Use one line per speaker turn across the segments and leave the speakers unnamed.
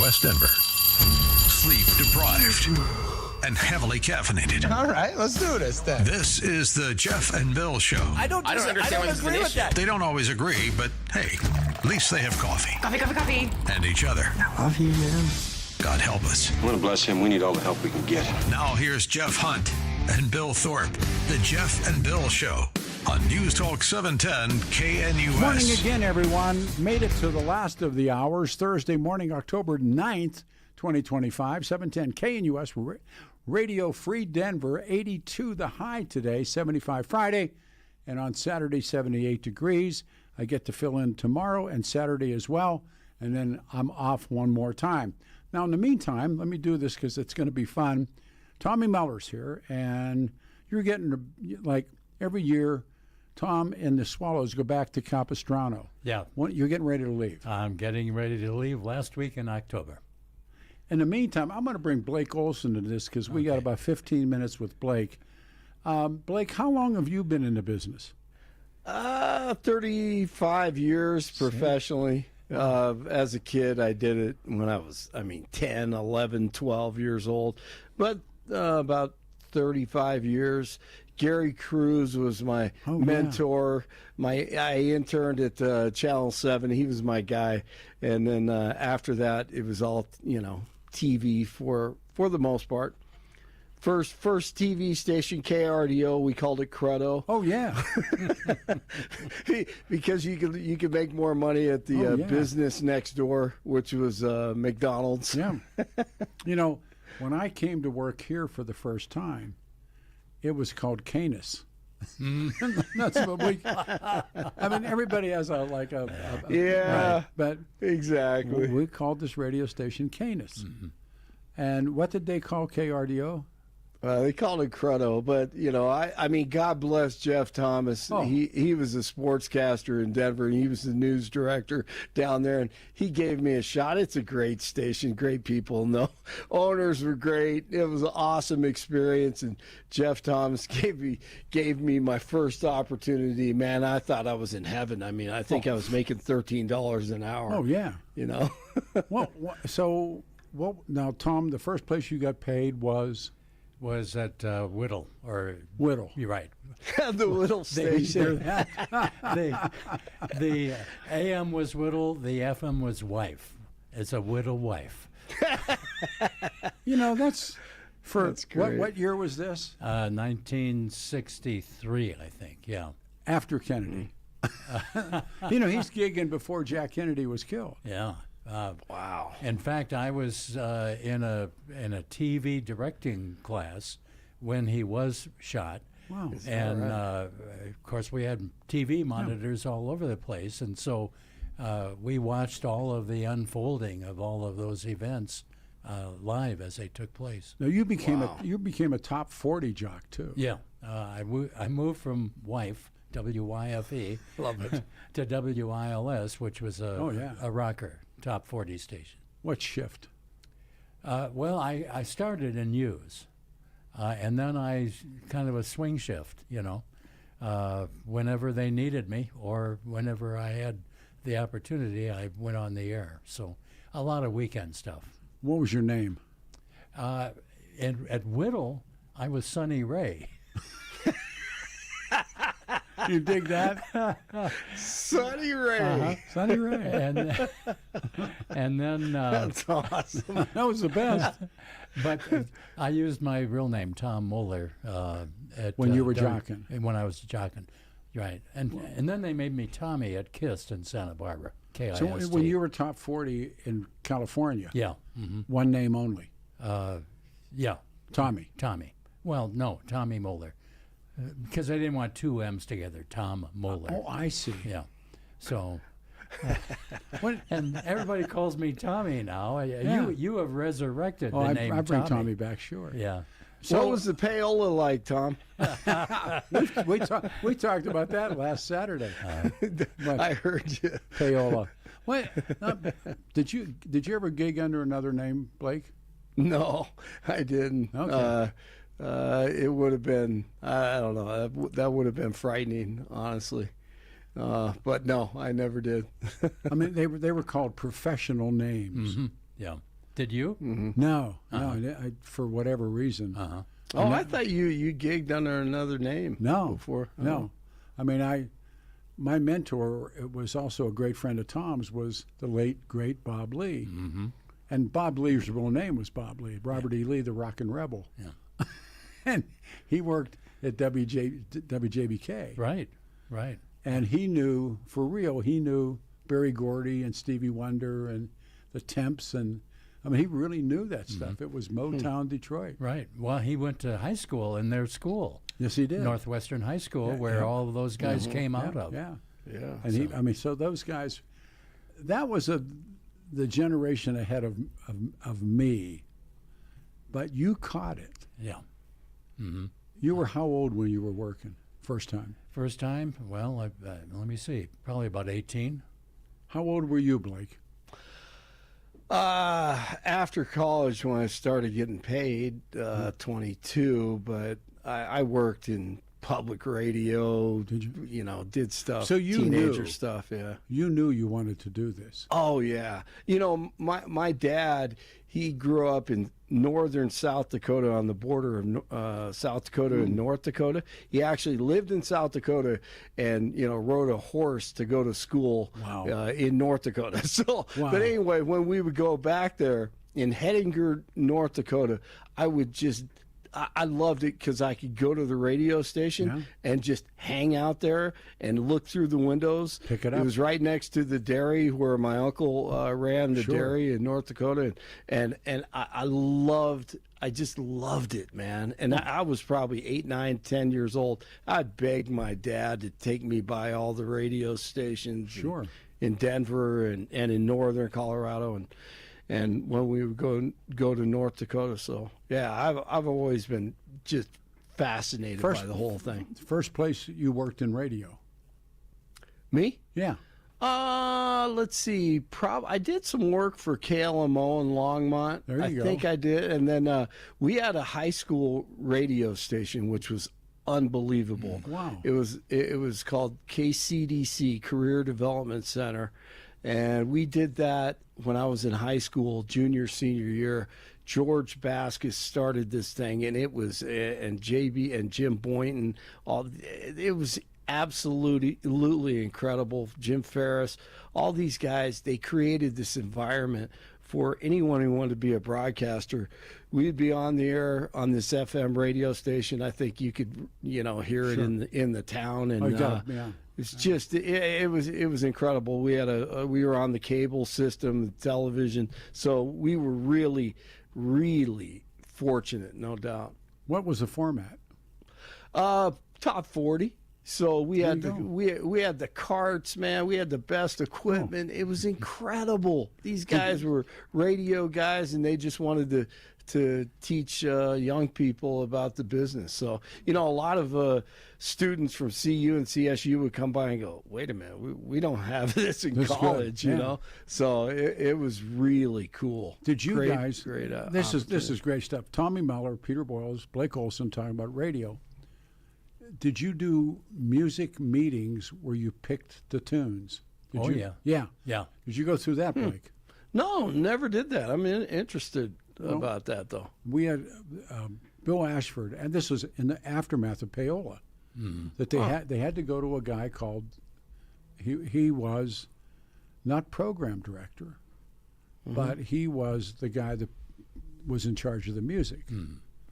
West Denver. Sleep deprived and heavily caffeinated.
All right, let's do this then.
This is the Jeff and Bill Show.
I don't agree with that.
They don't always agree, but hey, at least they have coffee.
Coffee.
And each other.
I love you, man.
God help us.
I want to bless him. We need all the help we can get.
Now here's Jeff Hunt and Bill Thorpe. The Jeff and Bill Show on News Talk 710 KNUS.
Morning again, everyone. Made it to the last of the hours. Thursday morning, October 9th, 2025. 710 KNUS Radio Free Denver. 82 the high today, 75 Friday. And on Saturday, 78 degrees. I get to fill in tomorrow and Saturday as well. And then I'm off one more time. Now, in the meantime, let me do this because it's going to be fun. Tommy Meller's here, and you're getting, like, every year, Tom and the Swallows go back to Capistrano.
Yeah.
You're getting ready to leave.
I'm getting ready to leave last week in October.
In the meantime, I'm going to bring Blake Olson into this because we got about 15 minutes with Blake. Blake, how long have you been in the business?
35 years professionally. As a kid, I did it when I was, 10, 11, 12 years old. But about 35 years. Gary Cruz was my mentor. I interned at Channel 7. He was my guy. And then after that, it was all, TV for the most part. First TV station, KRDO, we called it Cruddo.
Oh, yeah.
Because you could make more money at the business next door, which was McDonald's.
Yeah. When I came to work here for the first time, it was called Canis. That's what we. Everybody has
yeah,
right, but
exactly.
We called this radio station Canis. Mm-hmm. And what did they call KRDO?
They called it Cruddo, but God bless Jeff Thomas.
Oh.
He was a sportscaster in Denver, and he was the news director down there, and he gave me a shot. It's a great station, great people. And the owners were great. It was an awesome experience, and Jeff Thomas gave me my first opportunity. Man, I thought I was in heaven. I think I was making $13 an hour.
Oh yeah,
Well,
now, Tom, the first place you got paid was
at Whittle.
Whittle.
You're right.
the Whittle station.
The AM was Whittle, the FM was Wife. It's a Whittle wife.
That's
great.
What year was this?
1963, I think, yeah.
After Kennedy. He's gigging before Jack Kennedy was killed.
Yeah.
Wow.
In fact, I was in a TV directing class when he was shot.
Wow.
And, of course, we had TV monitors all over the place. And so we watched all of the unfolding of all of those events live as they took place.
Now, you became a top 40 jock, too.
Yeah. I moved from Wife, WYFE,
love it,
to WILS, which was a rocker. Top 40 station.
What shift?
Well, I started in news, and then I kind of a swing shift, whenever they needed me or whenever I had the opportunity, I went on the air. So a lot of weekend stuff.
What was your name?
At Whittle, I was Sonny Ray.
You dig that?
Sonny Ray.
Sonny Ray.
And then
that's awesome.
That was the best.
But I used my real name, Tom Mueller,
when you were jocking.
When I was jocking, right? And then they made me Tommy at KIST in Santa Barbara. KIST.
So when you were top 40 in California, one name only.
Yeah.
Tommy.
Well, no, Tommy Mueller. Because I didn't want two M's together, Tom Mueller.
Oh, I see.
Yeah. So, and everybody calls me Tommy now. You have resurrected the name Tommy.
I bring Tommy back, sure.
Yeah.
So, what was the payola like, Tom?
we talked about that last Saturday.
I heard you.
Payola. Wait, did you ever gig under another name, Blake?
No, I didn't.
Okay.
It would have been, I don't know, that would have been frightening, honestly. But no, I never did.
I mean, they were called professional names.
Mm-hmm. Yeah. Did you?
No, for whatever reason.
Oh, I thought you gigged under another name.
No,
before.
No, I mean my mentor was also a great friend of Tom's, was the late great Bob Lee, and Bob Lee's real name was Bob Lee, Robert E. Lee, the Rockin' Rebel.
Yeah,
and he worked at WJBK.
Right.
And he knew, for real, he knew Berry Gordy and Stevie Wonder and the Temps, and I mean, he really knew that stuff. It was Motown, Detroit.
Right. Well, he went to high school in their school.
Yes, he did.
Northwestern High School, where all of those guys came out of.
Yeah.
And
so those guys, that was the generation ahead of me, but you caught it.
Yeah.
You were how old when you were working first time?
First time? Well, let me see. Probably about 18.
How old were you, Blake?
After college, when I started getting paid, 22, but I worked in public radio.
Did you?
You know, did stuff.
So you
teenager
knew.
stuff. Yeah.
You knew you wanted to do this.
Oh yeah. You know, my dad, he grew up in northern South Dakota on the border of South Dakota and North Dakota. He actually lived in South Dakota and, you know, rode a horse to go to school in North Dakota. So, but anyway, when we would go back there in Hettinger, North Dakota, I loved it because I could go to the radio station and just hang out there and look through the windows.
Pick it up.
It was right next to the dairy where my uncle ran the dairy in North Dakota, and I just loved it, man. And I was probably 8, 9, 10 years old. I begged my dad to take me by all the radio stations in Denver and in northern Colorado and when we would go to North Dakota. So yeah, I've always been just fascinated by the whole thing.
First place you worked in radio?
Me?
Yeah.
Let's see. I did some work for KLMO in Longmont.
There you go.
I think I did. And then we had a high school radio station, which was unbelievable.
Wow.
It was called KCDC, Career Development Center. And we did that when I was in high school, junior, senior year. George Baskus started this thing, and it was, and JB and Jim Boynton, it was absolutely incredible. Jim Ferris, all these guys, they created this environment for anyone who wanted to be a broadcaster. We'd be on the air on this FM radio station. I think you could, hear it in the town, and it's just it was incredible. We had we were on the cable system, the television, so we were really, really fortunate, no doubt.
What was the format?
Top 40. So we had we had the carts, man. We had the best equipment. It was incredible. These guys were radio guys, and they just wanted to teach young people about the business. So, a lot of students from CU and CSU would come by and go, wait a minute, we don't have this in college, you know? So it was really cool.
Did you guys, this
opportunity.
is great stuff. Tommy Mellor, Peter Boyles, Blake Olson talking about radio. Did you do music meetings where you picked the tunes? Yeah.
Yeah.
Did you go through that, Blake?
No, never did that. I'm interested about that, though.
We had Bill Ashford, and this was in the aftermath of Paola, that they had to go to a guy called, he was not program director, but he was the guy that was in charge of the music.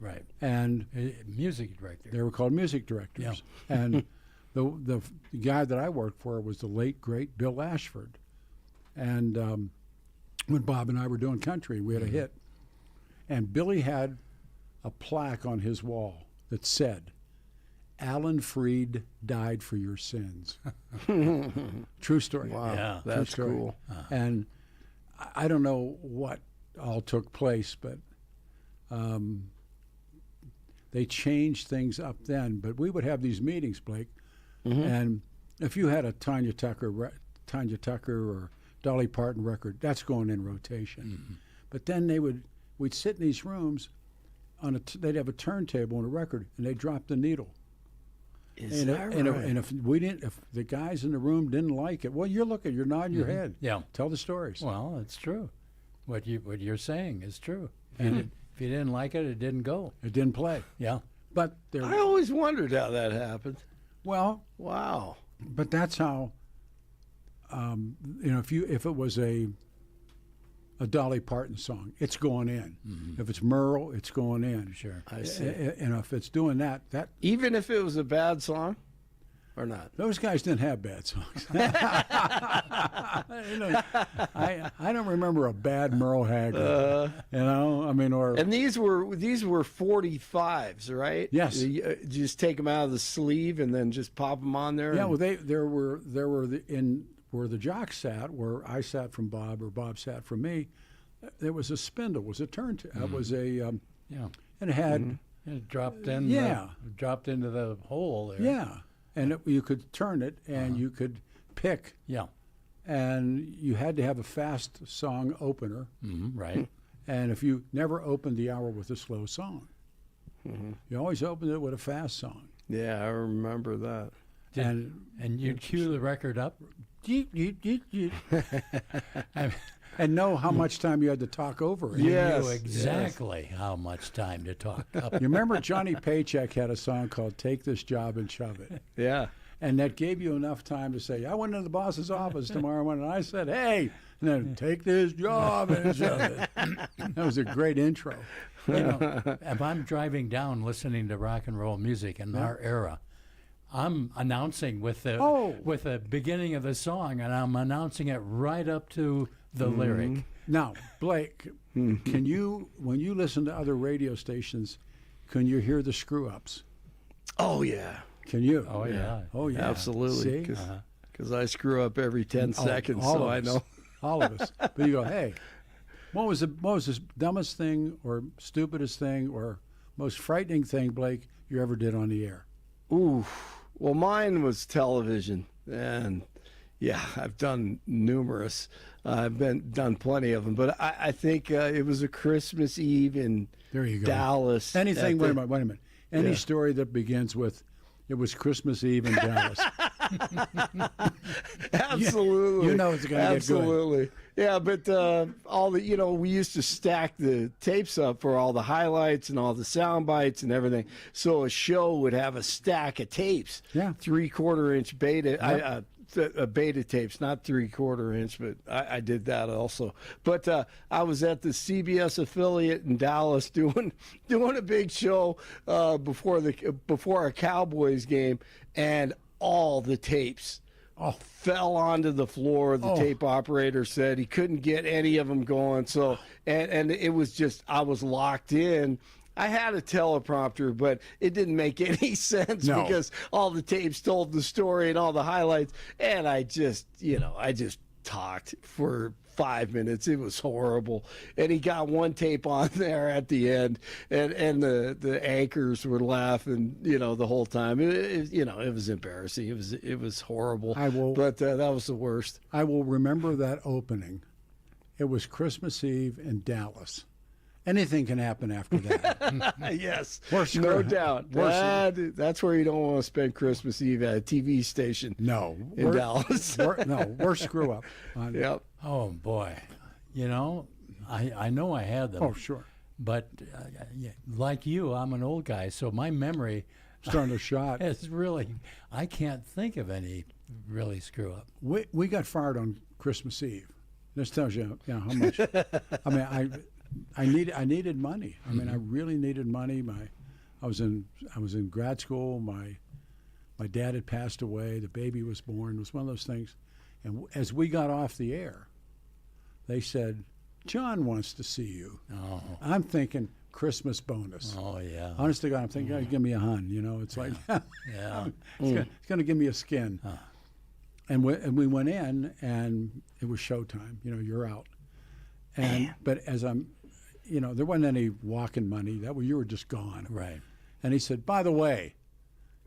Right.
And
music director.
They were called music directors. Yeah. And the guy that I worked for was the late, great Bill Ashford. And when Bob and I were doing country, we had a hit. And Billy had a plaque on his wall that said, Alan Freed died for your sins. True story.
Wow,
yeah,
that's cool.
And I don't know what all took place, but they changed things up then. But we would have these meetings, Blake, and if you had a Tanya Tucker or Dolly Parton record, that's going in rotation. But then we'd sit in these rooms they'd have a turntable and a record, and they'd drop the needle.
Is that right?
And if the guys in the room didn't like it, well, you're nodding your head.
Yeah.
Tell the stories.
Well, it's true. What you're saying is true.
And
If you didn't like it, it didn't go.
it didn't play.
Yeah.
But there,
I always wondered how that happened.
well,
Wow.
but that's how. If it was a Dolly Parton song, it's going in. If it's Merle, it's going in.
Sure.
I see.
And if it's doing that
Even if it was a bad song, or not?
those guys didn't have bad songs. I don't remember a bad Merle Haggard. Or
And these were 45s, right?
Yes.
You just take them out of the sleeve and then just pop them on there.
yeah. Well, there were where the jocks sat, where I sat from Bob or Bob sat from me. There was a spindle, was a turn. It was a
Yeah.
and it had
It dropped in.
Yeah.
Dropped into the hole there.
yeah, and you could turn it and you could pick,
Yeah.
and you had to have a fast song opener.
Right.
And if you never opened the hour with a slow song, you always opened it with a fast song.
Yeah, I remember that.
And you'd cue the record up.
And know how much time you had to talk over it.
You
Yes,
knew exactly how much time to talk up.
You remember Johnny Paycheck had a song called "Take This Job and Shove It,"
Yeah.
and that gave you enough time to say, "I went into the boss's office tomorrow morning, and I said, hey," and then "take this job and shove it." That was a great intro.
You know, if I'm driving down listening to rock and roll music in our era, I'm announcing with the beginning of the song, and I'm announcing it right up to the lyric.
Now, Blake, can you, when you listen to other radio stations, can you hear the screw ups?
Oh, yeah.
Can you?
Oh yeah.
Oh yeah.
Absolutely.
See?
Because I screw up every 10 seconds, so I know.
All of us. But you go, hey, what was the dumbest thing or stupidest thing or most frightening thing, Blake, you ever did on the air?
Ooh. Well, mine was television. And yeah, I've done numerous. I've done plenty of them. But I think it was a Christmas Eve in
There you go.
Dallas.
Anything,
at
wait a minute. Any
Yeah.
story that begins with, it was Christmas Eve in Dallas.
Absolutely.
You know it's gonna get good.
Absolutely. Yeah, but all the, we used to stack the tapes up for all the highlights and all the sound bites and everything. So a show would have a stack of tapes.
Yeah.
3/4 inch beta. Beta tapes, not 3/4 inch, but I did that also. But I was at the CBS affiliate in Dallas doing a big show before a Cowboys game, and all the tapes fell onto the floor. The tape operator said he couldn't get any of them going. So and it was just, I was locked in. I had a teleprompter, but it didn't make any sense because all the tapes told the story and all the highlights. And I just talked for 5 minutes. It was horrible. And he got one tape on there at the end, and the anchors were laughing, the whole time. It was embarrassing. It was horrible. But that was the worst.
I will remember that opening. It was Christmas Eve in Dallas. Anything can happen after that.
Yes,
Worst
no
screw-
doubt.
worst-
That's where you don't want to spend Christmas Eve at a TV station.
No.
In Dallas.
Worst screw up.
Yep.
Oh boy. I know I had them.
Oh, sure.
But like you, I'm an old guy, so my memory
Starting to shot.
is really, I can't think of any really screw up.
We got fired on Christmas Eve. This tells you how much. I mean, I needed money. I mean, I really needed money. I was in grad school. My dad had passed away. The baby was born. It was one of those things. And as we got off the air, they said, "John wants to see you."
Oh.
I'm thinking Christmas bonus.
Oh yeah.
Honest to God, I'm thinking, give me a hun. It's like,
Yeah.
it's going to give me a skin. And we went in, and it was showtime. You're out. But as I'm, there wasn't any walking money. You were just gone.
Right.
And he said, "By the way,"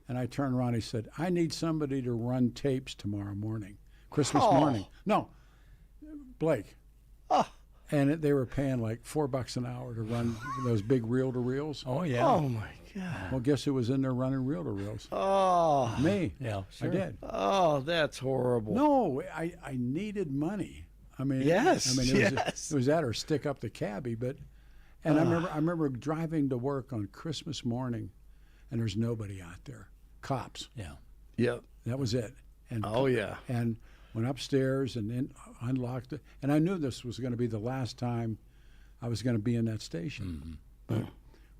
and I turned around. He said, "I need somebody to run tapes tomorrow morning, Christmas morning." No, Blake.
Oh.
And they were paying like $4 an hour to run those big reel-to-reels.
Oh yeah.
Oh my God.
Well, guess who was in there running reel-to-reels?
Oh.
Me.
Yeah. Sure.
I did.
Oh, that's horrible.
No, I needed money. I mean,
Yes,
it was that or stick up the cabbie. But and I remember driving to work on Christmas morning, and there's nobody out there. Cops.
Yeah.
Yep.
That was it. And and went upstairs and unlocked it. And I knew this was going to be the last time I was going to be in that station. But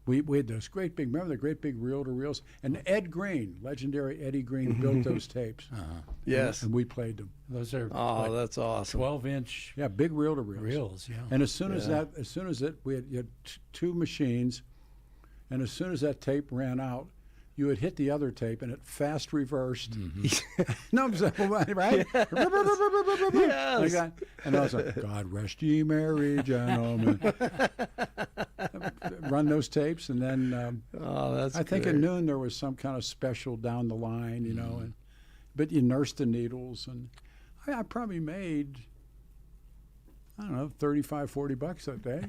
we had those great big, remember the great big reel-to-reels? And Ed Green, legendary Eddie Green, built those tapes.
Yes.
And we played them.
Those are
that's awesome.
12-inch
Yeah, big reel-to-reels.
reels. Yeah.
And as soon as we had two machines, and as soon as that tape ran out, you would hit the other tape and it fast reversed. No, right?
Yes.
Like that. And I was like, God rest ye merry gentlemen. Run those tapes, and then
That's
I think
great.
at noon there was some kind of special down the line, you know. But you nursed the needles, and I probably made, I don't know, $35-40 that day.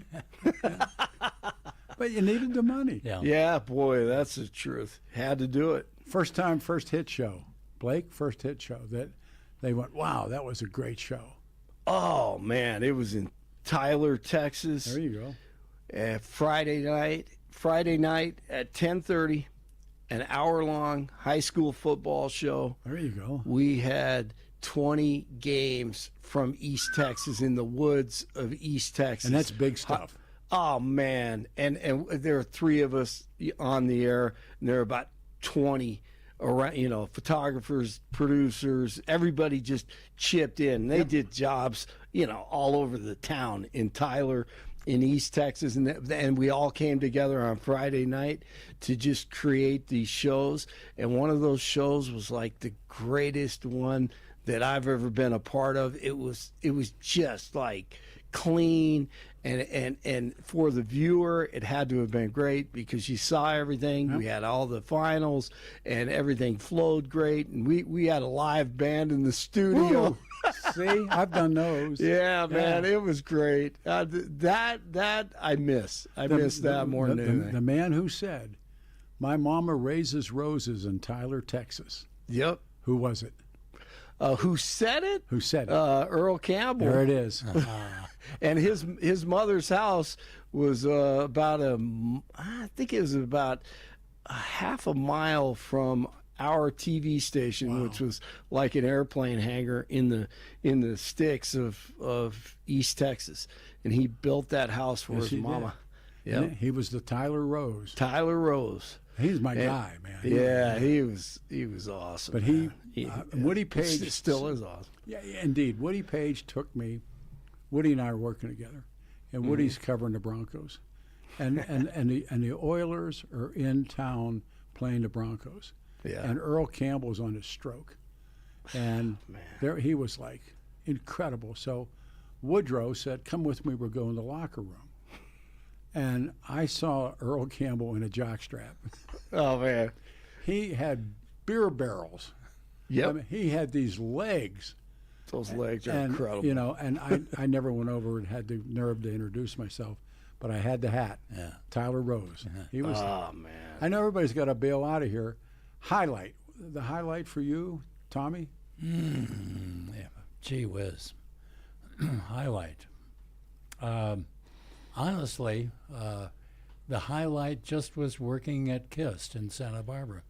But you needed the money.
Yeah.
Yeah, boy, that's the truth. Had to do it.
First hit show. Blake, first hit show. That they went, wow, that was a great show.
Oh man, it was in Tyler, Texas.
There you go.
Friday night at 10:30, an hour-long high school football show.
There you go.
We had 20 games from East Texas in the woods of East Texas.
And that's big stuff.
Oh man, and there are three of us on the air, and there are about 20 around. You know, photographers, producers, everybody just chipped in. They did jobs, you know, all over the town in Tyler, in East Texas, and we all came together on Friday night to just create these shows. And one of those shows was like the greatest one that I've ever been a part of. It was just like clean, and for the viewer it had to have been great because you saw everything. We had all the finals and everything flowed great, and we had a live band in the studio.
See, I've done those.
Yeah, man, it was great. That I miss that more than anything.
The man who said, "My mama raises roses in Tyler, Texas."
Yep.
Who was it?
Who said it?
Who said it?
Earl Campbell.
There it is.
And his mother's house was I think it was about a half a mile from our TV station, which was like an airplane hangar in the sticks of East Texas. And he built that house for his mama.
Yeah, he was the Tyler Rose.
Tyler Rose.
He's my guy, man.
He was awesome.
But Woody Page
still is awesome.
Yeah, indeed. Woody Page took me. Woody and I are working together, and Woody's covering the Broncos, and the Oilers are in town playing the Broncos.
Yeah.
And Earl Campbell's on his stroke, and there he was like incredible. So Woodrow said, "Come with me. We're going to the locker room." And I saw Earl Campbell in a jockstrap.
Oh man,
he had beer barrels.
Yep.
I mean, he had these legs.
Those legs are
And,
incredible.
you know, and I never went over and had the nerve to introduce myself, but I had the hat.
Yeah.
Tyler Rose. He was.
Oh man.
I know everybody's got to bail out of here. Highlight. The highlight for you, Tommy?
Yeah. Gee whiz. Highlight. Honestly, the highlight just was working at KIST in Santa Barbara.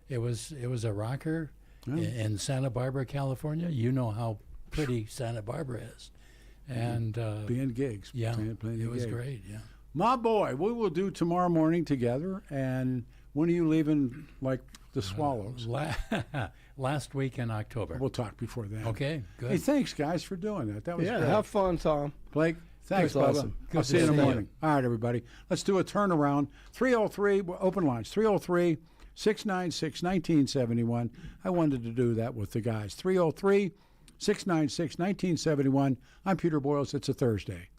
It was a rocker in Santa Barbara, California. You know how pretty Santa Barbara is, and
Being gigs.
yeah,
playing
it was
gig.
great. Yeah.
My boy, we will do tomorrow morning together. And when are you leaving, like the Swallows?
Last week in October.
We'll talk before then.
Okay, good.
Hey, thanks, guys, for doing that. That was
Yeah,
great.
have fun, Tom.
Blake, thanks,
That's
Bubba.
awesome.
I'll
Good
see you in
to
the
see you.
morning. All right, everybody. Let's do a turnaround. 303, open lines, 303 696 1971. I wanted to do that with the guys. 303 696 1971. I'm Peter Boyles. It's a Thursday.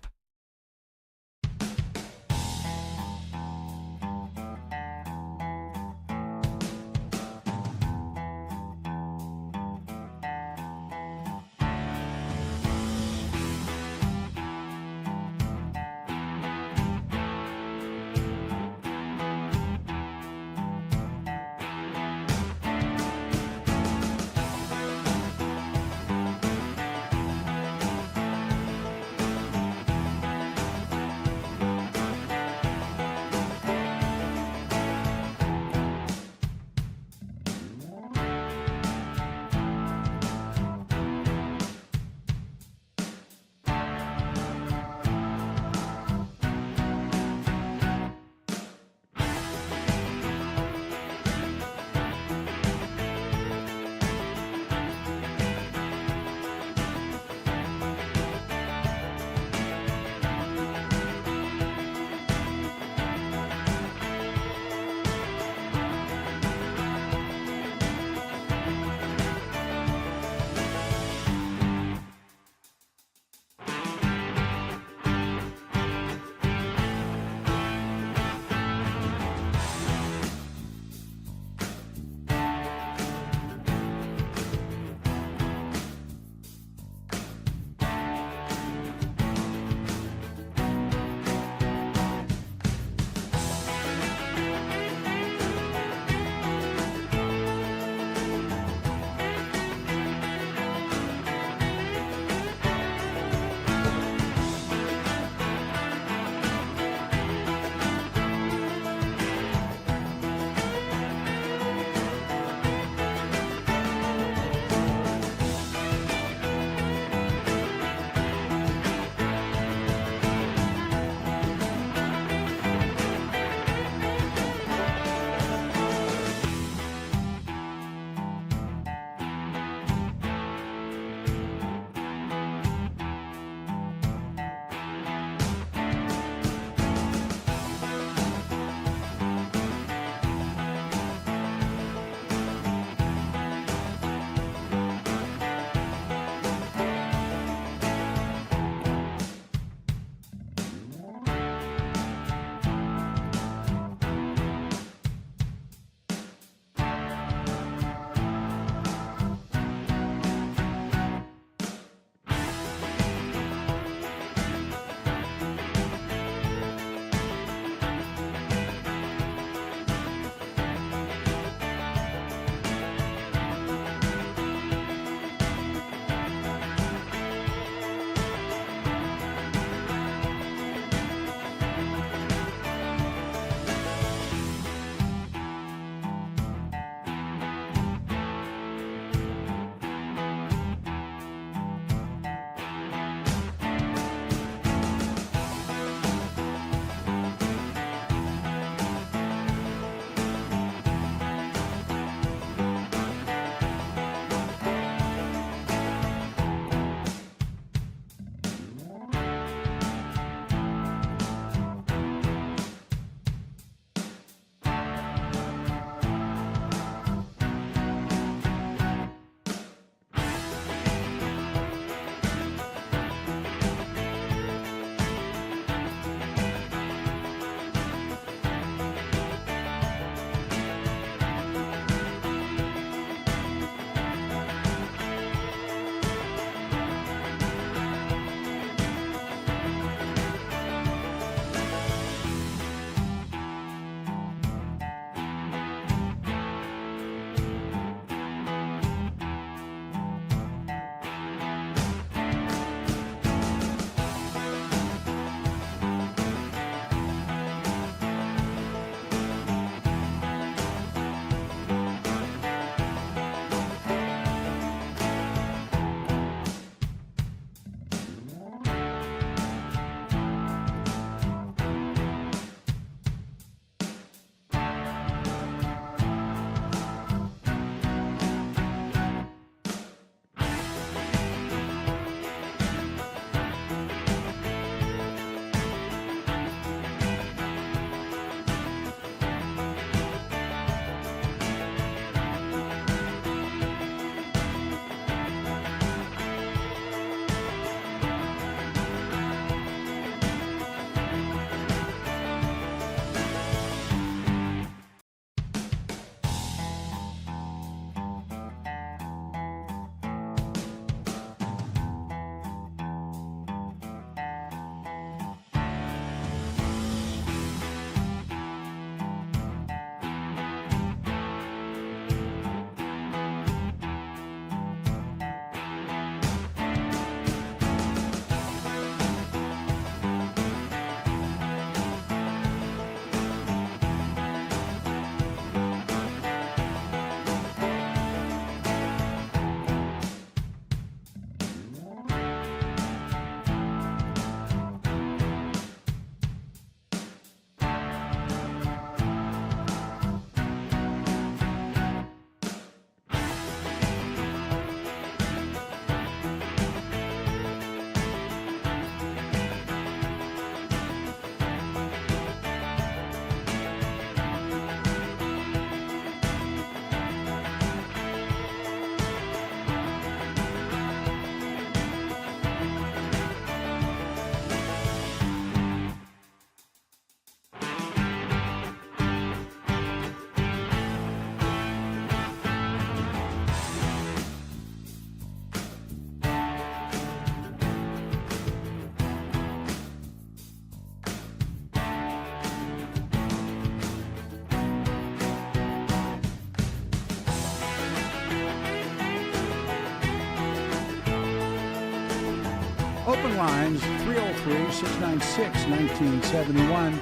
Open lines 303-696-1971.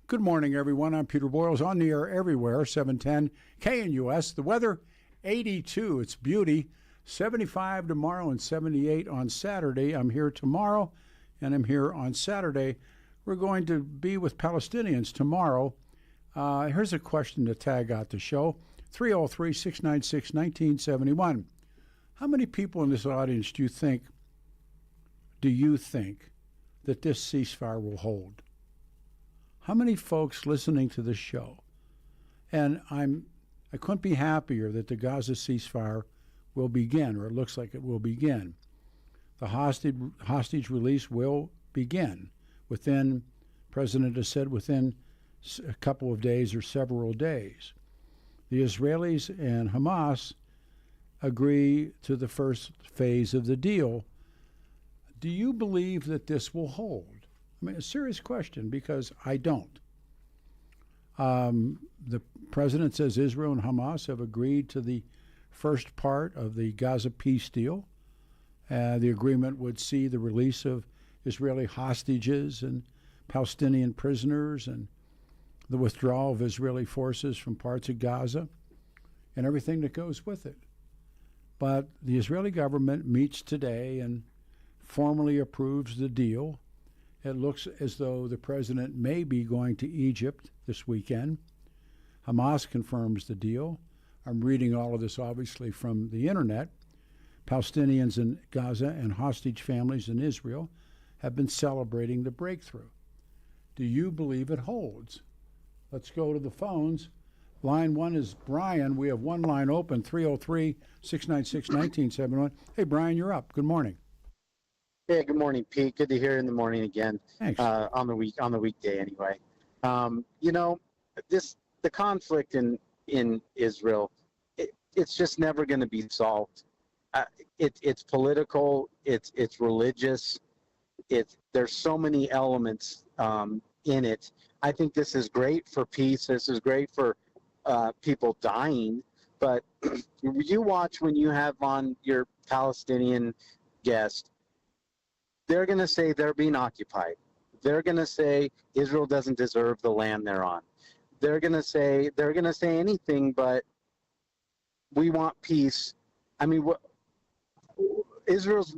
Good morning, everyone. I'm Peter Boyles, on the air everywhere, 710 KNUS. The weather, 82. It's beauty. 75 tomorrow and 78 on Saturday. I'm here tomorrow, and I'm here on Saturday. We're going to be with Palestinians tomorrow. Here's a question to tag out the show. 303-696-1971. How many people in this audience do you think that this ceasefire will hold? How many folks listening to this show? And I couldn't be happier that the Gaza ceasefire will begin, or it looks like it will begin. The hostage release will begin within, President has said, within a couple of days or several days. The Israelis and Hamas agree to the first phase of the deal. Do you believe that this will hold? I mean, a serious question, because I don't. The president says Israel and Hamas have agreed to the first part of the Gaza peace deal. The agreement would see the release of Israeli hostages and Palestinian prisoners and the withdrawal of Israeli forces from parts of Gaza and everything that goes with it. But the Israeli government meets today and formally approves the deal. It looks as though the president may be going to Egypt this weekend. Hamas confirms the deal. I'm reading all of this, obviously, from the internet. Palestinians in Gaza and hostage families in Israel have been celebrating the breakthrough. Do you believe it holds? Let's go to the phones. Line one is Brian. We have one line open, 303-696-1971. Hey, Brian, you're up. Good morning.
Hey, good morning, Pete. Good to hear you in the morning again.
Thanks.
On the weekday anyway. The conflict in Israel, it's just never going to be solved. It's political. It's religious. There's so many elements in it. I think this is great for peace. This is great for people dying. But you watch when you have on your Palestinian guest, they're going to say they're being occupied. They're going to say Israel doesn't deserve the land they're on. They're going to say anything but we want peace. I mean, Israel's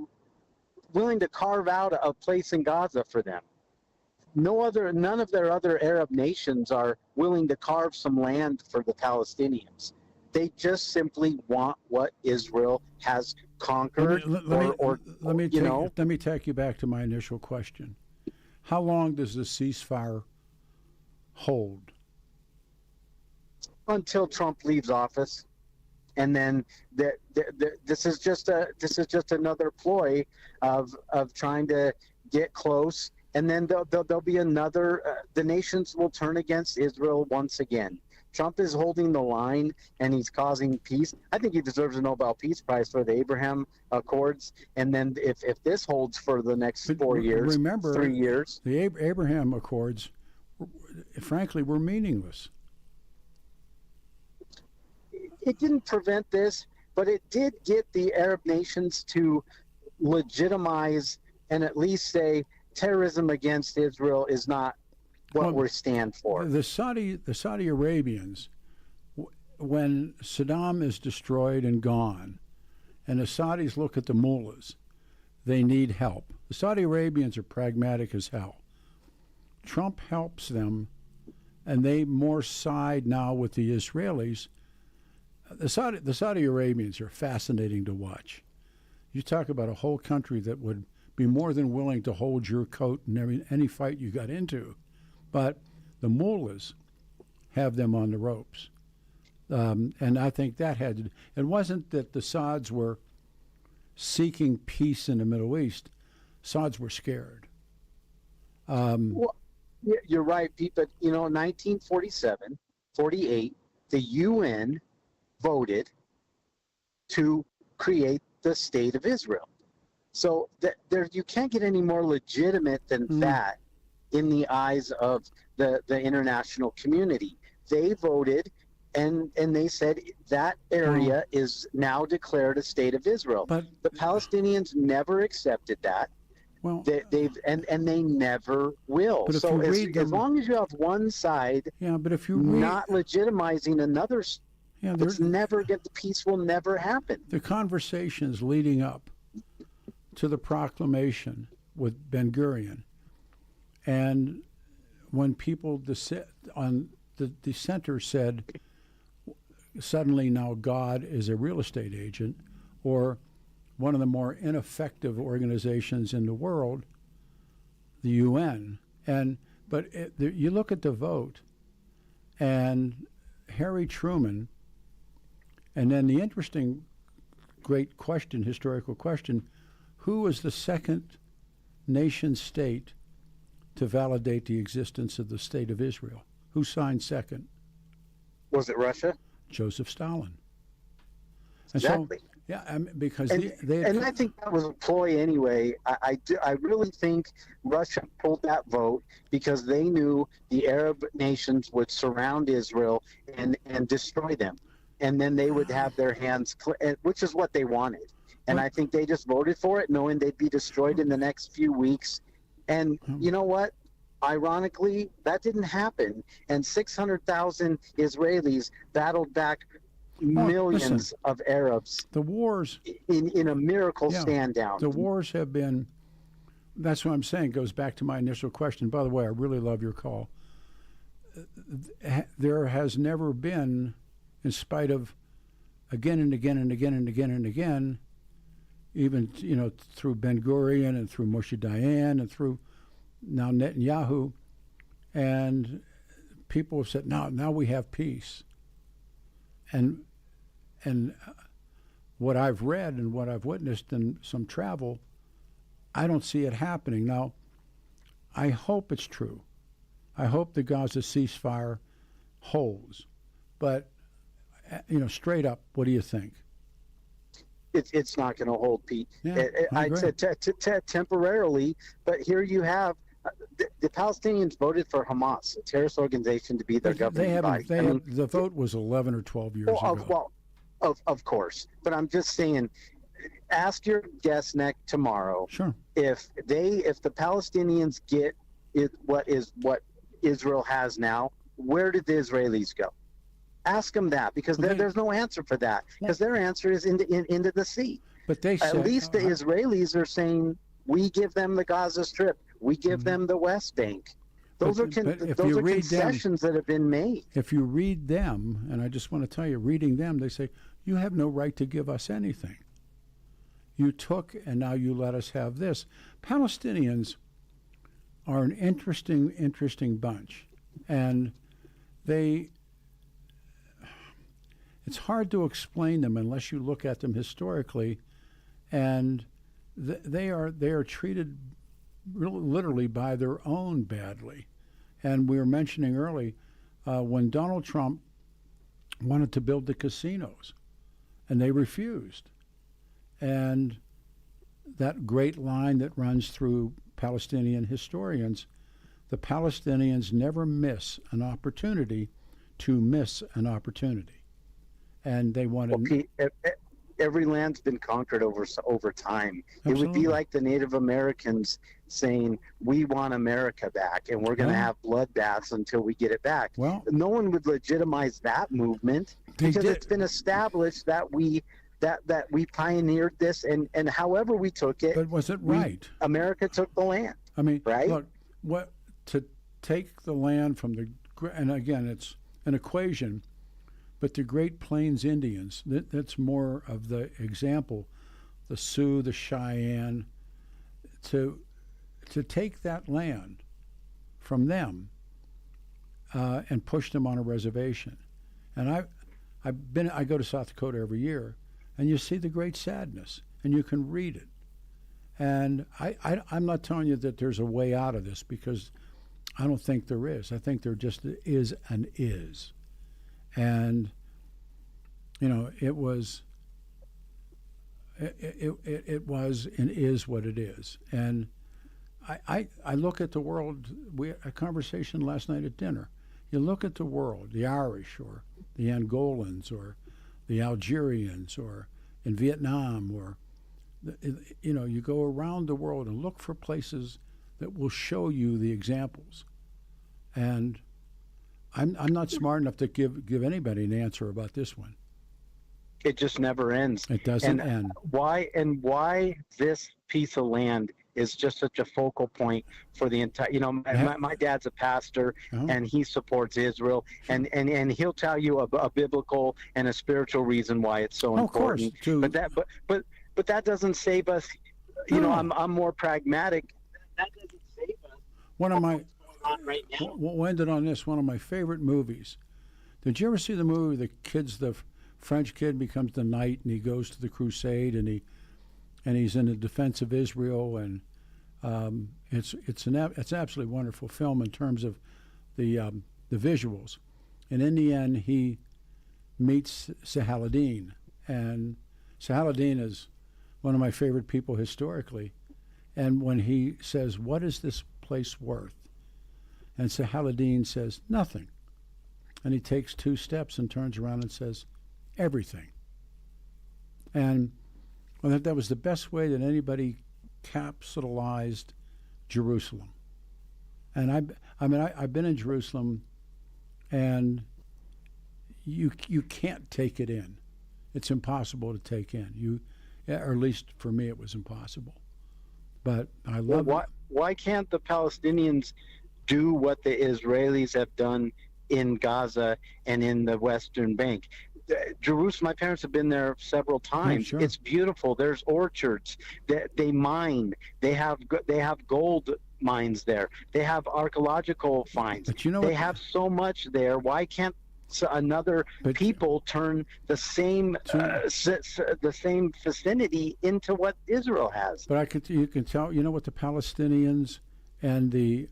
willing to carve out a place in Gaza for them. None of their other Arab nations are willing to carve some land for the Palestinians. They just simply want what Israel has conquered.
Let me take you back to my initial question. How long does the ceasefire hold?
Until Trump leaves office, and then this is just another ploy of trying to get close, and then there'll be another. The nations will turn against Israel once again. Trump is holding the line, and he's causing peace. I think he deserves a Nobel Peace Prize for the Abraham Accords. And then if this holds for the next 4 years,
remember,
3 years.
The Abraham Accords, frankly, were meaningless.
It didn't prevent this, but it did get the Arab nations to legitimize and at least say terrorism against Israel is not what we stand for.
The Saudi Arabians, when Saddam is destroyed and gone, and the Saudis look at the mullahs, they need help. The Saudi Arabians are pragmatic as hell. Trump helps them, and they more side now with the Israelis. The Saudi Arabians are fascinating to watch. You talk about a whole country that would be more than willing to hold your coat in any fight you got into. But the mullahs have them on the ropes. And I think that had to, it wasn't that the Sauds were seeking peace in the Middle East. Sauds were scared.
Well, you're right, Pete, but, in 1947, 48, the UN voted to create the State of Israel. So you can't get any more legitimate than that in the eyes of the international community. They voted, and they said that area is now declared a State of Israel. But the Palestinians never accepted that.
Well,
they've and they never will.
But if
So
you read
as
them-
long as you have one side
yeah, but if you read,
not legitimizing another,
yeah,
the peace will never happen.
the conversations leading up to the proclamation with Ben Gurion, and when people on the dissenters said, suddenly now God is a real estate agent, or one of the more ineffective organizations in the world, the UN. You look at the vote, and Harry Truman, and then the interesting, great question, historical question, who was the second nation state to validate the existence of the state of Israel? Who signed second?
Was it Russia?
Joseph Stalin. And
Exactly.
So, yeah, because
And,
they
and I think that was a ploy anyway. I really think Russia pulled that vote because they knew the Arab nations would surround Israel and destroy them. And then they would have their hands, which is what they wanted. And I think they just voted for it, knowing they'd be destroyed in the next few weeks. And you know what? Ironically, that didn't happen. And 600,000 Israelis battled back millions of Arabs.
The wars
in a miracle stand down.
The wars have been. That's what I'm saying. Goes back to my initial question. By the way, I really love your call. There has never been, in spite of, again and again and again and again and again, even through Ben Gurion and through Moshe Dayan and through now Netanyahu, and people have said now we have peace. And what I've read and what I've witnessed in some travel, I don't see it happening. Now, I hope it's true. I hope the Gaza ceasefire holds. But, straight up, what do you think?
It's not going to hold, Pete.
Yeah,
I'd say temporarily, but here you have the Palestinians voted for Hamas, a terrorist organization, to be their governing body.
The vote was 11 or 12 years ago.
Of course. But I'm just saying, ask your guest tomorrow.
Sure.
If the Palestinians get what Israel has now, where did the Israelis go? Ask them that, because there's no answer for that, because their answer is into the sea.
But they said,
at least the Israelis are saying, we give them the Gaza Strip, we give them the West Bank. Those are concessions that have been made.
If you read them, and I just want to tell you, reading them, they say, you have no right to give us anything. You took, and now you let us have this. Palestinians are an interesting bunch. And it's hard to explain them unless you look at them historically. And they are treated literally by their own badly. And we were mentioning early when Donald Trump wanted to build the casinos, and they refused. And that great line that runs through Palestinian historians, the Palestinians never miss an opportunity to miss an opportunity. And they wanted...
Every land's been conquered over time.
Absolutely.
It would be like the Native Americans saying, we want America back, and we're going to have bloodbaths until we get it back.
Well,
no one would legitimize that movement, because it's been established that we pioneered this, and however we took it.
But was it right?
America took the land.
I mean,
right?
Look, to take the land from and again, it's an equation, but the Great Plains Indians, that's more of the example, the Sioux, the Cheyenne, to take that land from them and push them on a reservation. And I go to South Dakota every year, and you see the great sadness, and you can read it. And I'm not telling you that there's a way out of this, because I don't think there is. I think there just is and is. And, it was and is what it is. And I look at the world, we had a conversation last night at dinner. You look at the world, the Irish or the Angolans or the Algerians or in Vietnam or you go around the world and look for places that will show you the examples. And I'm not smart enough to give anybody an answer about this one.
It just never ends.
It doesn't
and
end.
Why this piece of land is just such a focal point for the entire, my dad's a pastor, and he supports Israel, and he'll tell you a biblical and a spiritual reason why it's so important. But that doesn't save us. I'm more pragmatic. That doesn't save us.
One of my
right now.
We'll end it on this. One of my favorite movies. Did you ever see the movie the French kid becomes the knight and he goes to the crusade and he's in the defense of Israel, and it's an absolutely wonderful film in terms of the visuals. And in the end, he meets Sahaladin, and Sahaladin is one of my favorite people historically. And when he says, "What is this place worth?" and Sahaladin says, "Nothing," and he takes 2 steps and turns around and says, "Everything." And I think that was the best way that anybody capitalized Jerusalem. And I've been in Jerusalem, and you can't take it in. It's impossible to take in. Or at least for me, it was impossible. But I love it.
Why can't the Palestinians do what the Israelis have done in Gaza and in the Western Bank? Jerusalem, my parents have been there several times.
Sure.
It's beautiful. There's orchards. They mine. They have gold mines there. They have archaeological finds.
But
they have so much there. Why can't people turn the same vicinity into what Israel has?
But you can tell. You know what the Palestinians and the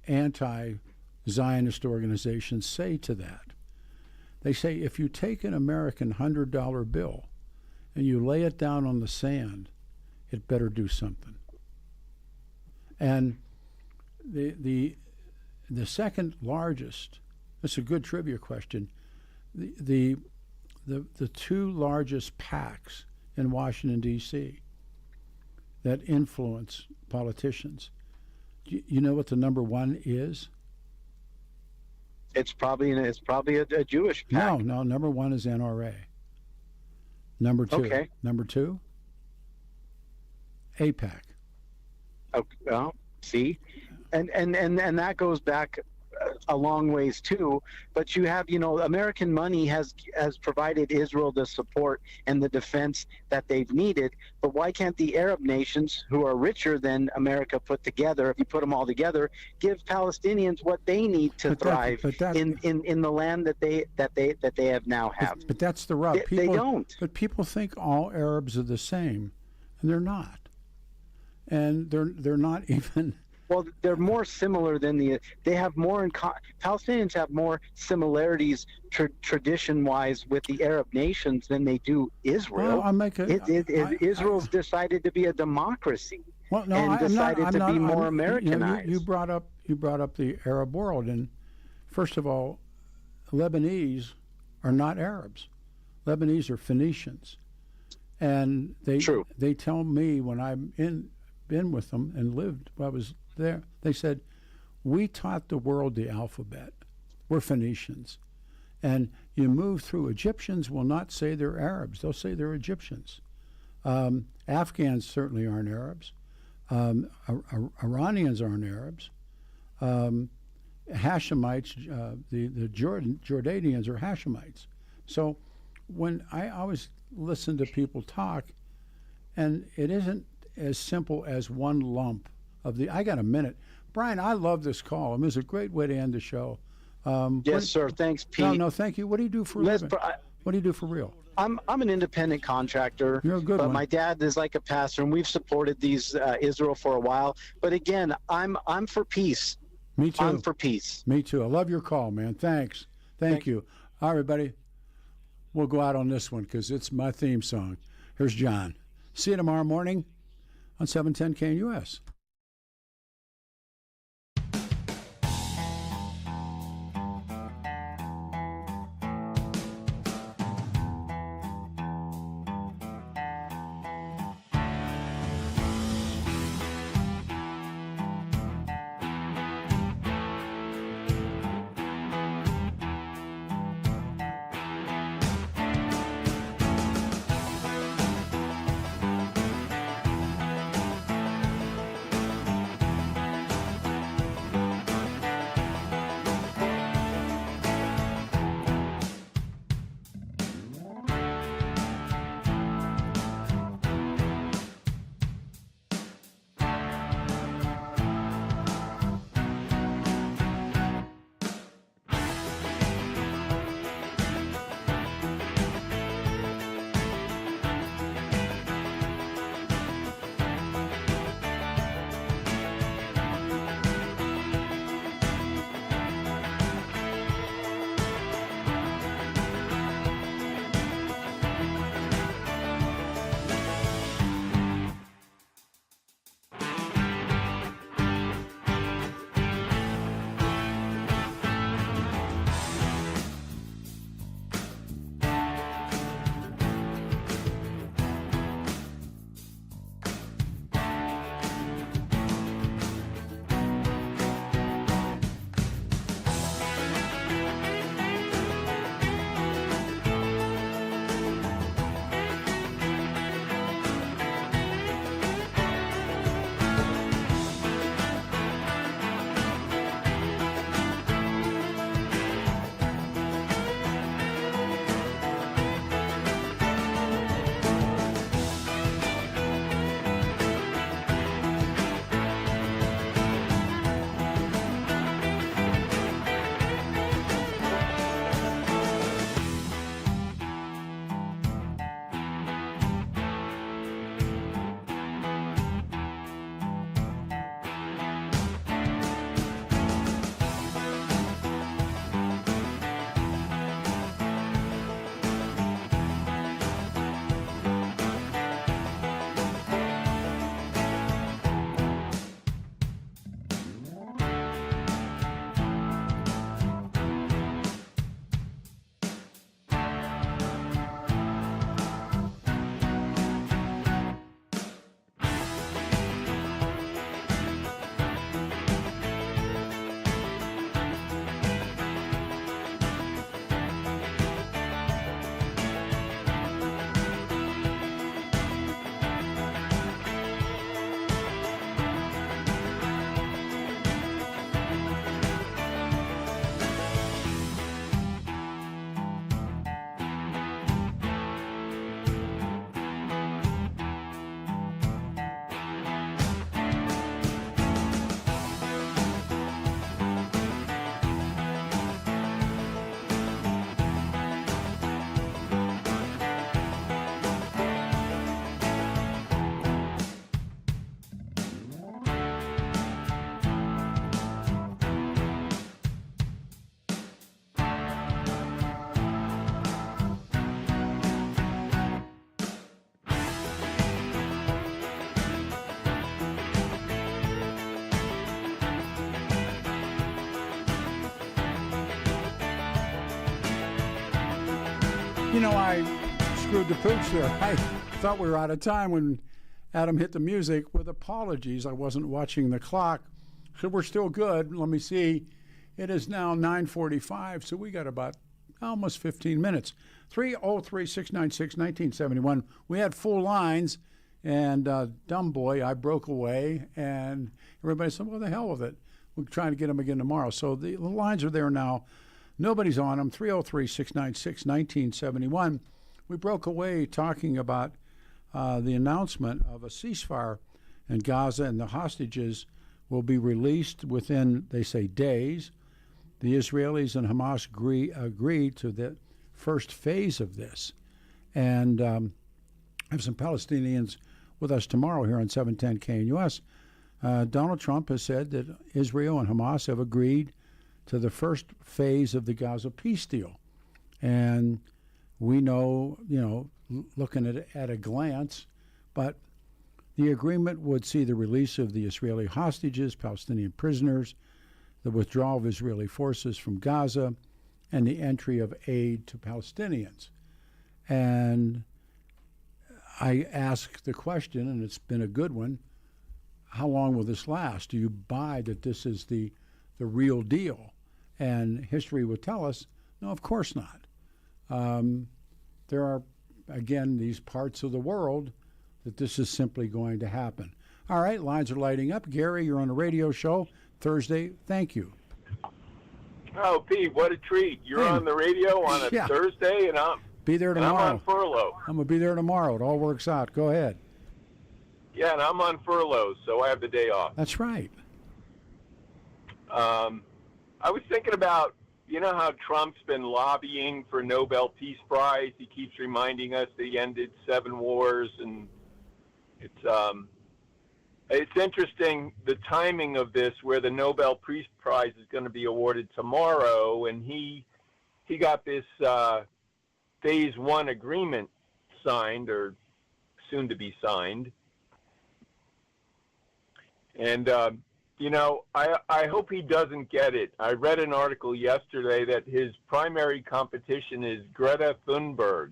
anti-Zionist organizations say to that? They say, if you take an American $100 bill and you lay it down on the sand, it better do something. And the second largest, that's a good trivia question, the 2 largest PACs in Washington, D.C. that influence politicians, you know what the number 1 is?
It's probably a Jewish PAC.
No, number 1 is NRA. Number 2.
Okay.
Number 2, AIPAC.
Okay, well, see, and that goes back a long ways too. But you have, American money has provided Israel the support and the defense that they've needed. But why can't the Arab nations, who are richer than America put together, if you put them all together, give Palestinians what they need to thrive in the land that they have now have?
But that's the rub.
They don't.
But people think all Arabs are the same, and they're not. And they're not even.
Well, they're more similar than they have more in Palestinians have more similarities tradition-wise with the Arab nations than they do Israel.
Well,
Israel's decided to be a democracy.
Well, no,
and decided to be more Americanized.
You brought up the Arab world, and first of all, Lebanese are not Arabs. Lebanese are Phoenicians, and they tell me when I'm been with them and lived, I was there, they said, we taught the world the alphabet. We're Phoenicians. And you move through, Egyptians will not say they're Arabs. They'll say they're Egyptians. Afghans certainly aren't Arabs. Iranians aren't Arabs. Hashemites, the Jordanians are Hashemites. So when I always listen to people talk, and it isn't as simple as one lump of I got a minute. Brian, I love this call. It was a great way to end the show.
Yes, sir. Thanks, Pete.
No, thank you. What do you do for a living? What do you do for real?
I'm an independent contractor.
You're a good one.
My dad is like a pastor, and we've supported Israel for a while. But again, I'm for peace.
Me too.
I'm for peace.
Me too. I love your call, man. Thanks. Thank you. All right, everybody. We'll go out on this one because it's my theme song. Here's John. See you tomorrow morning on 710 KNUS. I screwed the pooch there. I thought we were out of time when Adam hit the music. With apologies, I wasn't watching the clock. So we're still good. Let me see. It is now 9:45, so we got about almost 15 minutes. 303-696-1971. We had full lines, and dumb boy, I broke away, and everybody said, well, the hell with it. We're trying to get them again tomorrow. So the lines are there now. Nobody's on them. 303-696-1971. We broke away talking about the announcement of a ceasefire in Gaza, and the hostages will be released within, they say, days. The Israelis and Hamas agreed to the first phase of this. And I have some Palestinians with us tomorrow here on 710 KNUS. Donald Trump has said that Israel and Hamas have agreed to the first phase of the Gaza peace deal. And we know, looking at a glance, but the agreement would see the release of the Israeli hostages, Palestinian prisoners, the withdrawal of Israeli forces from Gaza, and the entry of aid to Palestinians. And I asked the question, and it's been a good one, how long will this last? Do you buy that this is the real deal? And history would tell us, no, of course not. There are, again, these parts of the world that this is simply going to happen. All right, lines are lighting up. Gary, you're on a radio show Thursday. Thank you.
Oh, Pete, what a treat. You're on the radio on a Thursday, and I'm
there tomorrow.
I'm on furlough.
I'm going to be there tomorrow. It all works out. Go ahead.
Yeah, and I'm on furlough, so I have the day off.
That's right.
I was thinking about, how Trump's been lobbying for Nobel Peace Prize. He keeps reminding us that he ended 7 wars, and it's interesting the timing of this, where the Nobel Peace Prize is going to be awarded tomorrow, and he got this Phase 1 agreement signed, or soon to be signed. And, I hope he doesn't get it. I read an article yesterday that his primary competition is Greta Thunberg.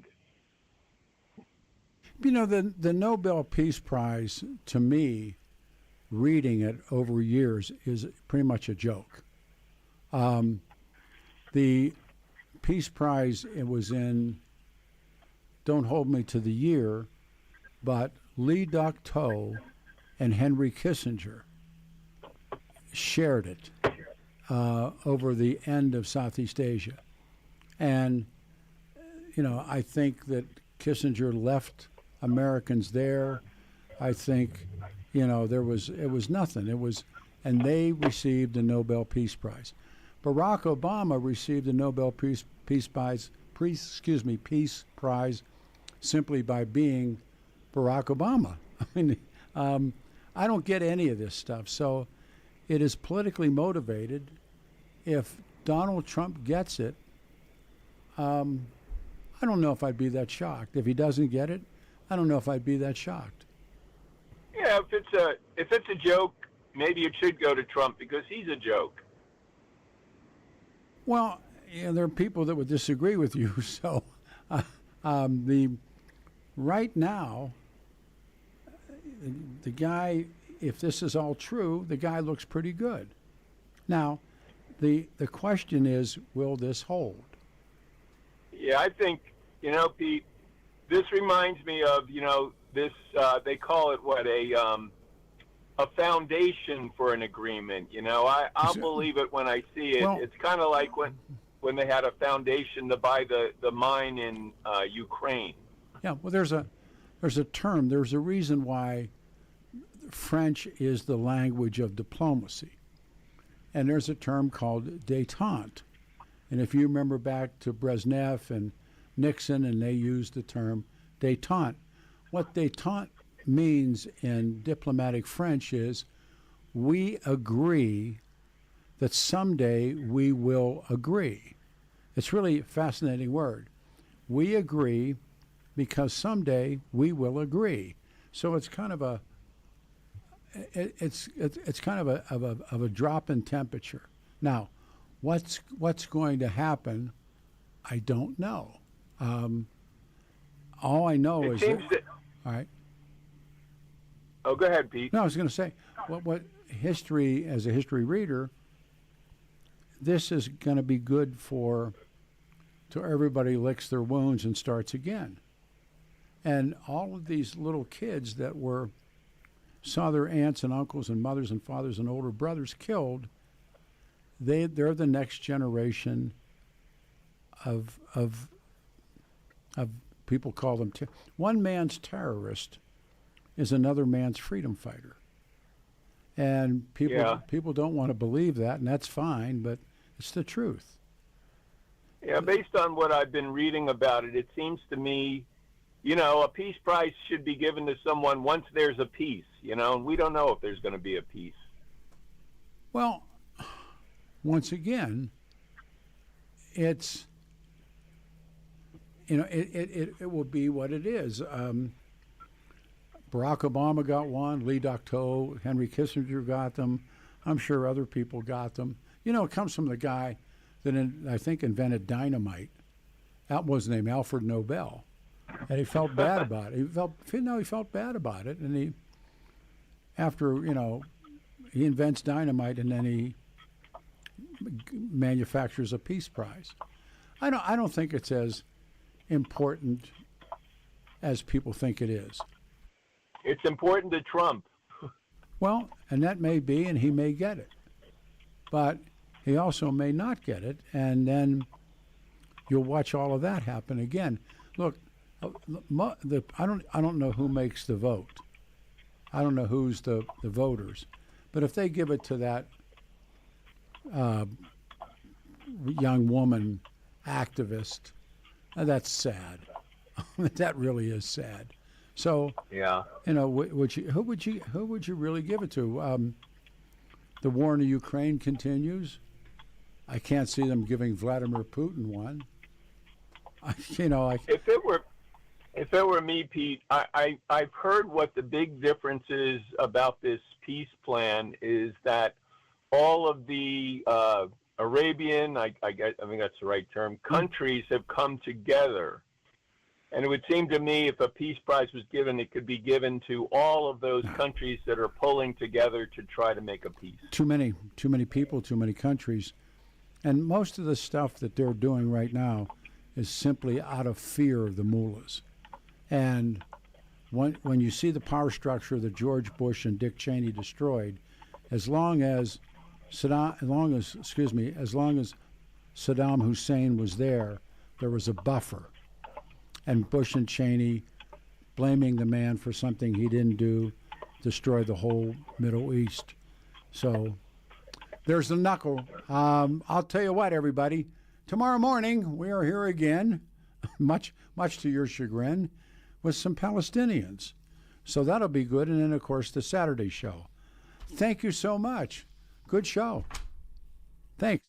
The Nobel Peace Prize, to me, reading it over years, is pretty much a joke. The Peace Prize, it was in, don't hold me to the year, but Lee Duc-Tho and Henry Kissinger shared it over the end of Southeast Asia. And, I think that Kissinger left Americans there. I think, it was nothing. And they received the Nobel Peace Prize. Barack Obama received the Nobel Peace Prize simply by being Barack Obama. I don't get any of this stuff. So it is politically motivated. If Donald Trump gets it, I don't know if I'd be that shocked. If he doesn't get it, I don't know if I'd be that shocked.
Yeah, if it's a joke, maybe it should go to Trump because he's a joke.
Well, there are people that would disagree with you. So, right now, the guy, if this is all true, the guy looks pretty good. Now, the question is, will this hold?
Yeah, I think, Pete, this reminds me of, this, they call it a foundation for an agreement. I'll believe it when I see it. Well, it's kind of like when they had a foundation to buy the mine in Ukraine.
Yeah, well, there's a term. There's a reason why French is the language of diplomacy. And there's a term called détente. And if you remember back to Brezhnev and Nixon, and they used the term détente. What détente means in diplomatic French is we agree that someday we will agree. It's really a fascinating word. We agree because someday we will agree. So it's kind of a a drop in temperature. Now, what's going to happen? I don't know. All I know
It
is
seems that.
all right.
Oh, go ahead, Pete.
No, I was going to say, what history, as a history reader, this is going to be good for, till everybody licks their wounds and starts again. And all of these little kids that saw their aunts and uncles and mothers and fathers and older brothers killed, they're the next generation of people call them. One man's terrorist is another man's freedom fighter. And people don't want to believe that, and that's fine, but it's the truth.
Yeah, based on what I've been reading about it, it seems to me, a peace prize should be given to someone once there's a peace, and we don't know if there's going to be a peace.
Well, once again, it's, it will be what it is. Barack Obama got one, Lee Docteau, Henry Kissinger got them. I'm sure other people got them. It comes from the guy that I think invented dynamite. That was named Alfred Nobel. And he felt bad about it. He felt bad about it. And he invents dynamite and then he manufactures a peace prize. I don't think it's as important as people think it is.
It's important to Trump.
Well, and that may be, and he may get it. But he also may not get it, and then you'll watch all of that happen again. Look, I don't know who makes the vote. I don't know who's the voters. But if they give it to that young woman activist, that's sad. That really is sad. So,
yeah,
who would you really give it to? The war in the Ukraine continues. I can't see them giving Vladimir Putin one.
If it were me, Pete, I've heard what the big difference is about this peace plan is that all of the Arabian, I think that's the right term, countries have come together. And it would seem to me if a peace prize was given, it could be given to all of those countries that are pulling together to try to make a peace.
Too many people, too many countries. And most of the stuff that they're doing right now is simply out of fear of the mullahs. And when you see the power structure that George Bush and Dick Cheney destroyed, as long as Saddam Hussein was there was a buffer. And Bush and Cheney, blaming the man for something he didn't do, destroyed the whole Middle East. So there's the knuckle. I'll tell you what, everybody. Tomorrow morning, we are here again, much to your chagrin, with some Palestinians. So that'll be good. And then, of course, the Saturday show. Thank you so much. Good show. Thanks.